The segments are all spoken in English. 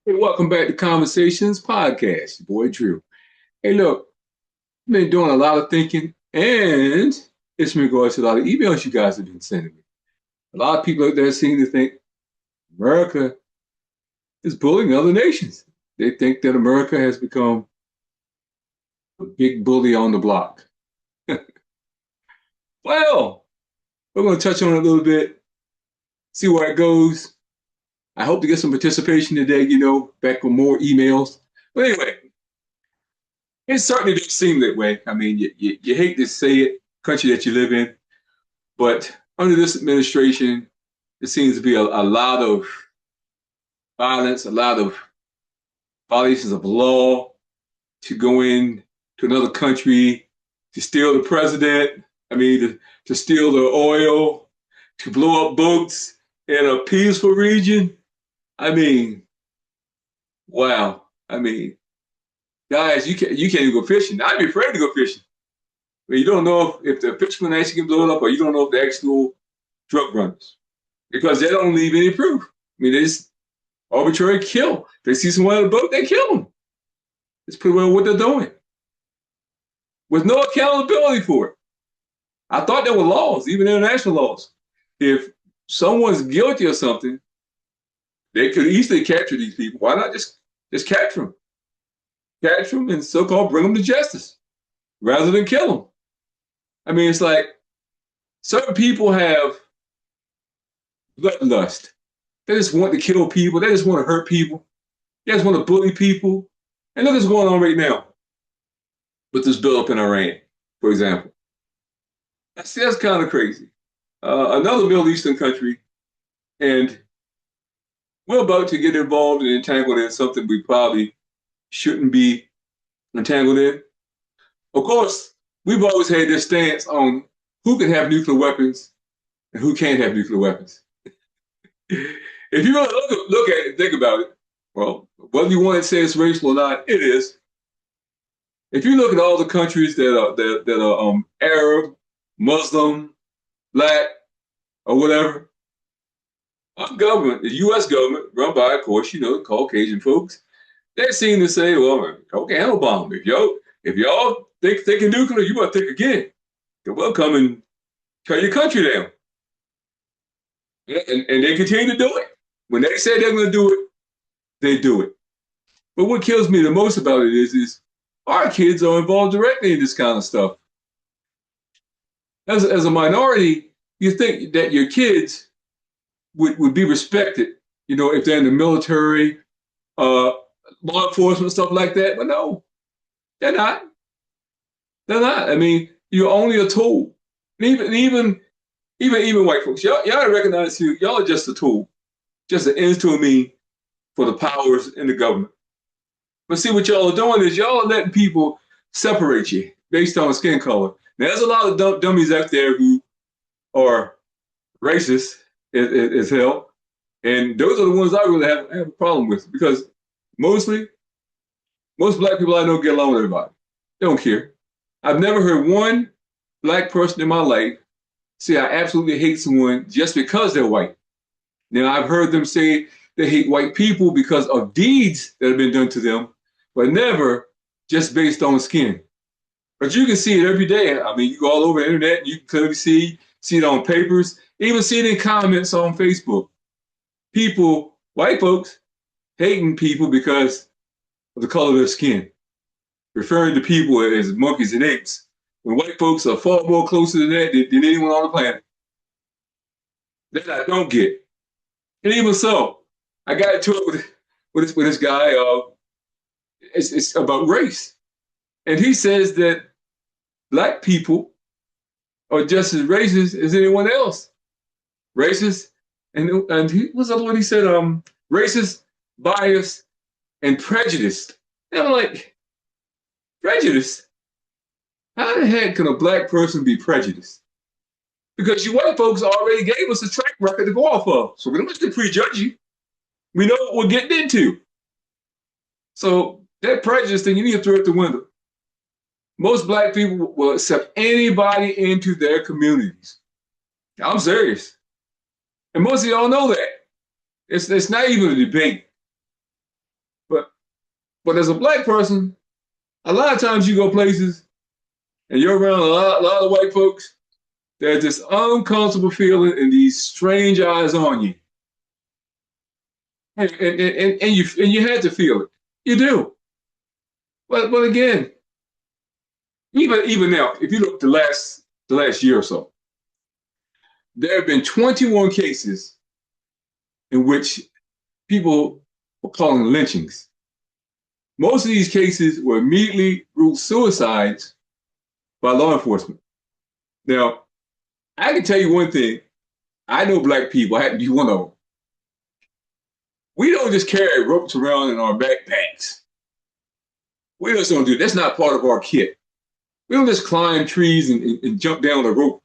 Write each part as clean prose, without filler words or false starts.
Hey, welcome back to Conversations Podcast. Your boy Drew. Hey, look, I've been doing a lot of thinking, and it's in regards to a lot of emails you guys have been sending me. A lot of people out there seem to think America is bullying other nations. They think that America has become a big bully on the block. Well, we're going to touch on it a little bit, see where it goes. I hope to get some participation today, back with more emails. But anyway, it certainly doesn't seem that way. I mean, you hate to say it, country that you live in, but under this administration, there seems to be a lot of violence, a lot of violations of law to go in to another country, to steal the president, to steal the oil, to blow up boats in a peaceful region. I mean, wow. Guys, you can't even go fishing. I'd be afraid to go fishing. You don't know if the fishermen actually can blow it up, or you don't know if they're actual drug runners, because they don't leave any proof. They just arbitrarily kill. If they see someone on a boat, they kill them. It's pretty well what they're doing, with no accountability for it. I thought there were laws, even international laws. If someone's guilty of something, they could easily capture these people. Why not just capture them? Capture them and so-called bring them to justice rather than kill them. It's like certain people have bloodlust. They just want to kill people. They just want to hurt people. They just want to bully people. And look what's going on right now with this bill up in Iran, for example. That's kind of crazy. Another Middle Eastern country, and we're about to get involved and entangled in something we probably shouldn't be entangled in. Of course, we've always had this stance on who can have nuclear weapons and who can't have nuclear weapons. If you really look at it and think about it, well, whether you want to say it's racial or not, it is. If you look at all the countries that are Arab, Muslim, Black, or whatever, our government, the U.S. government, run by, of course, Caucasian folks, they seem to say, well, okay, handle bomb. If y'all thinking nuclear, you better think again. We'll come and tear your country down. And they continue to do it. When they say they're going to do it, they do it. But what kills me the most about it is our kids are involved directly in this kind of stuff. As a minority, you think that your kids would be respected, if they're in the military, law enforcement, stuff like that. But no, they're not. They're not. You're only a tool. And even white folks, y'all recognize y'all are just a tool, just an instrument for the powers in the government. But see, what y'all are doing is y'all are letting people separate you based on skin color. Now, there's a lot of dummies out there who are racist as hell, and those are the ones I really have a problem with, because most Black people I know get along with everybody. They don't care. I've never heard one Black person in my life say I absolutely hate someone just because they're white. Now, I've heard them say they hate white people because of deeds that have been done to them, but never just based on skin. But you can see it every day. You go all over the internet, you can clearly see it on papers, even see it in comments on Facebook. People, white folks, hating people because of the color of their skin, referring to people as monkeys and apes, when white folks are far more closer to that than anyone on the planet. That I don't get. And even so, I got into it with this guy. It's about race. And he says that Black people are just as racist as anyone else. Racist, and he was the other one he said, racist, biased, and prejudiced. And I'm like, prejudice? How the heck can a Black person be prejudiced? Because you white folks already gave us a track record to go off of. So we don't have to prejudge you. We know what we're getting into. So that prejudice thing, you need to throw it the window. Most Black people will accept anybody into their communities. I'm serious. And most of y'all know that. It's not even a debate. But as a black person, a lot of times you go places and you're around a lot of white folks. There's this uncomfortable feeling and these strange eyes on you. And you had to feel it. You do. But again, even now, if you look the last year or so, there have been 21 cases in which people were calling lynchings. Most of these cases were immediately ruled suicides by law enforcement. Now, I can tell you one thing. I know black people. I happen to be one of them. We don't just carry ropes around in our backpacks. We just don't do that. That's not part of our kit. We don't just climb trees and jump down the rope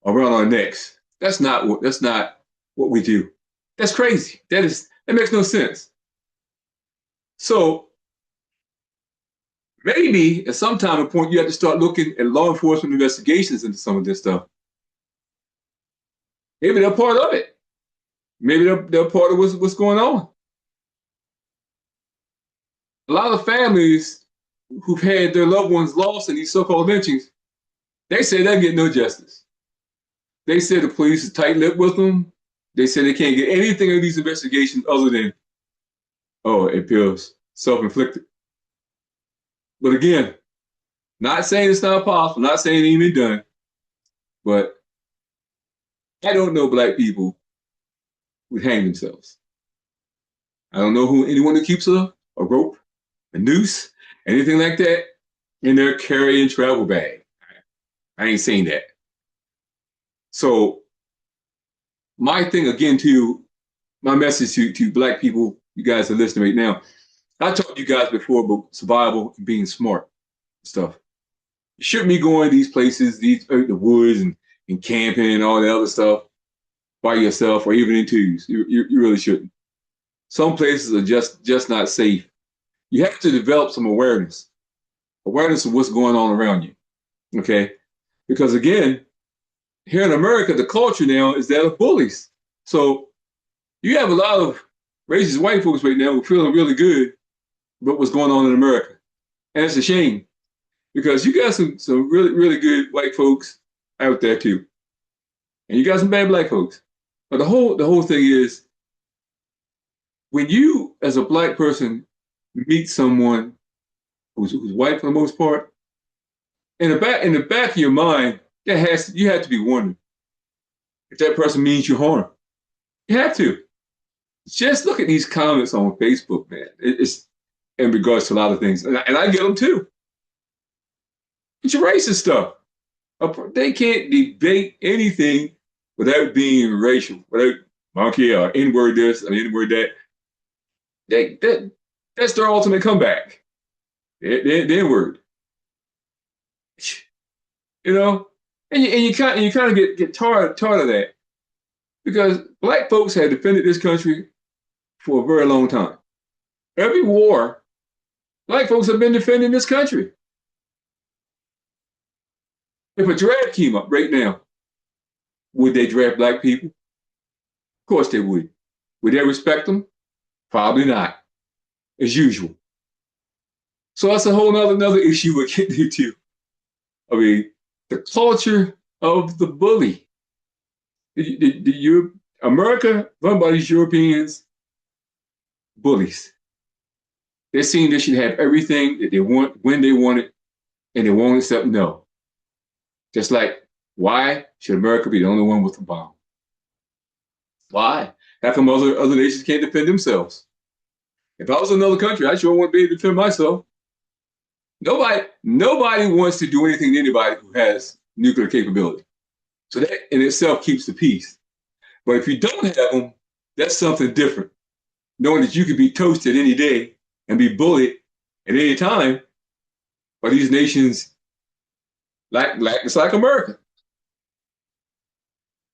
around our necks. That's not what we do. That's crazy. That makes no sense. So maybe at some time and point you have to start looking at law enforcement investigations into some of this stuff. Maybe they're part of it. Maybe they're part of what's going on. A lot of families who've had their loved ones lost in these so-called lynchings, they say they get no justice. They say the police is tight-lipped with them. They say they can't get anything in these investigations other than, oh, it feels self-inflicted. But again, not saying it's not possible, not saying it ain't been done, but I don't know black people who hang themselves. I don't know anyone who keeps a rope, a noose, anything like that in their carry and travel bag. I ain't saying that. So my thing again my message to black people, you guys are listening right now. I talked to you guys before about survival and being smart and stuff. You shouldn't be going these places, the woods and camping and all that other stuff by yourself or even in twos. You really shouldn't. Some places are just not safe. You have to develop some awareness of what's going on around you. Okay? Because again, here in America, the culture now is that of bullies. So you have a lot of racist white folks right now who are feeling really good about what's going on in America. And it's a shame because you got some really, really good white folks out there too. And you got some bad black folks. But the whole thing is when you, as a black person, meet someone who's white for the most part, in the back of your mind, you have to be wondering if that person means you harm. You have to. Just look at these comments on Facebook, man. It's in regards to a lot of things, and I get them too. It's your racist stuff. They can't debate anything without being racial, without monkey or N-word this or N-word that. That's their ultimate comeback. The N-word. You know? And you kind of get tired of that. Because black folks have defended this country for a very long time. Every war, black folks have been defending this country. If a draft came up right now, would they draft black people? Of course they would. Would they respect them? Probably not, as usual. So that's a whole another issue we're getting into. I mean, the culture of the bully. America, run by these Europeans, bullies. They're saying they should have everything that they want when they want it, and they won't accept no. Just like, why should America be the only one with a bomb? Why? How come other nations can't defend themselves? If I was in another country, I sure wouldn't be able to defend myself. Nobody wants to do anything to anybody who has nuclear capability. So that in itself keeps the peace. But if you don't have them, that's something different. Knowing that you could be toasted any day and be bullied at any time by these nations it's like America.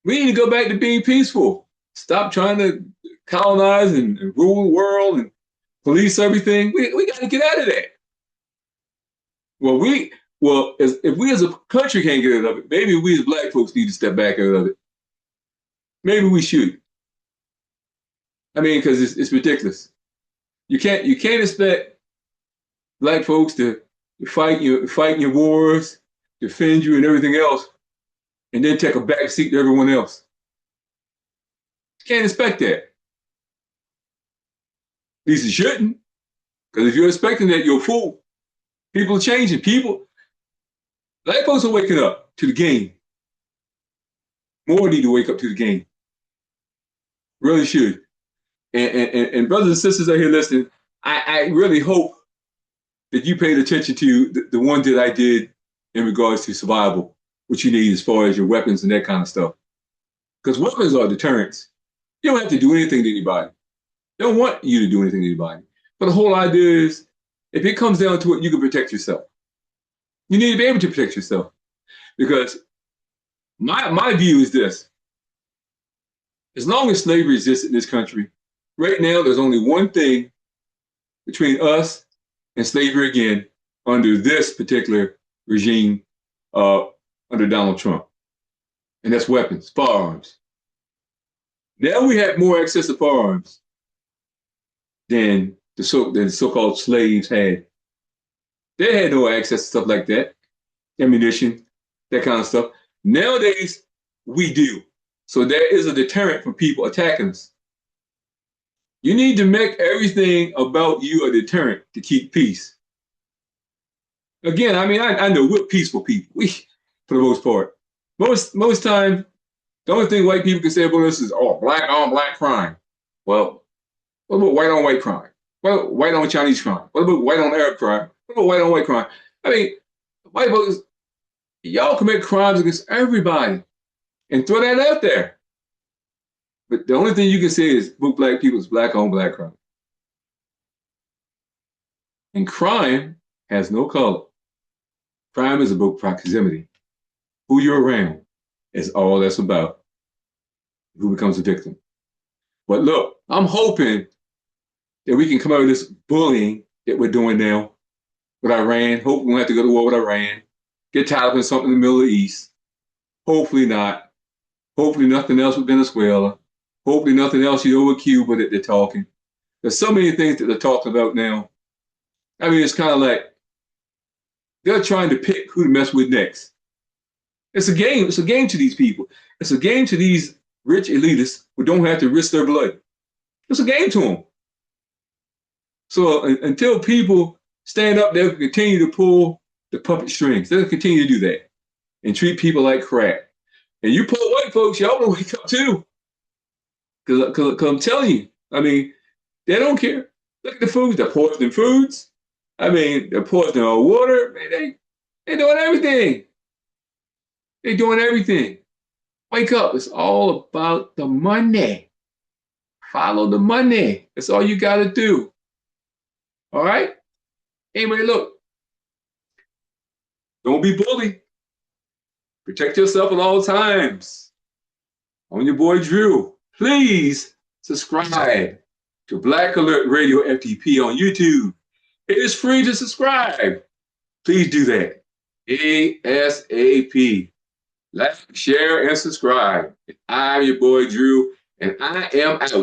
We need to go back to being peaceful. Stop trying to colonize and rule the world and police everything. We got to get out of that. If we as a country can't get out of it, maybe we as black folks need to step back out of it. Maybe we should. I mean, because it's ridiculous. You can't expect black folks to fight in your wars, defend you, and everything else, and then take a back seat to everyone else. You can't expect that. At least you shouldn't, because if you're expecting that, you're a fool. People are changing. Black folks are waking up to the game. More need to wake up to the game. Really should. And brothers and sisters out here listening, I really hope that you paid attention to the one that I did in regards to survival, what you need as far as your weapons and that kind of stuff. Because weapons are deterrents. You don't have to do anything to anybody. They don't want you to do anything to anybody. But the whole idea is, if it comes down to it, you can protect yourself. You need to be able to protect yourself. Because my view is this. As long as slavery exists in this country, right now there's only one thing between us and slavery again under this particular regime under Donald Trump. And that's weapons, firearms. Now we have more access to firearms than the so-called slaves had. They had no access to stuff like that, ammunition, that kind of stuff. Nowadays, we do. So there is a deterrent from people attacking us. You need to make everything about you a deterrent to keep peace. Again, I mean, I know we're peaceful people, for the most part. Most times, the only thing white people can say about us is, oh, black on black crime. Well, what about white on white crime? What about white on Chinese crime? What about white on Arab crime? What about white on white crime? I mean, white folks, y'all commit crimes against everybody and throw that out there. But the only thing you can say is book black people is black on black crime. And crime has no color. Crime is about proximity. Who you're around is all that's about. Who becomes a victim. But look, I'm hoping that we can come out of this bullying that we're doing now with Iran. Hopefully we won't have to go to war with Iran. Get tied up in something in the Middle East. Hopefully not. Hopefully nothing else with Venezuela. Hopefully nothing else with Cuba that they're talking. There's so many things that they're talking about now. I mean, it's kind of like they're trying to pick who to mess with next. It's a game. It's a game to these people. It's a game to these rich elitists who don't have to risk their blood. It's a game to them. So until people stand up, they'll continue to pull the puppet strings. They'll continue to do that and treat people like crap. And you poor white folks, y'all want to wake up too. Because I'm telling you, I mean, they don't care. Look at the foods. They're poisoning foods. I mean, they're poisoning our water. Man, they're doing everything. They're doing everything. Wake up. It's all about the money. Follow the money. That's all you got to do. All right? Anyway, look. Don't be bullied. Protect yourself at all times. I'm your boy Drew. Please subscribe to Black Alert Radio FTP on YouTube. It is free to subscribe. Please do that. ASAP. Like, share, and subscribe. I'm your boy Drew, and I am out.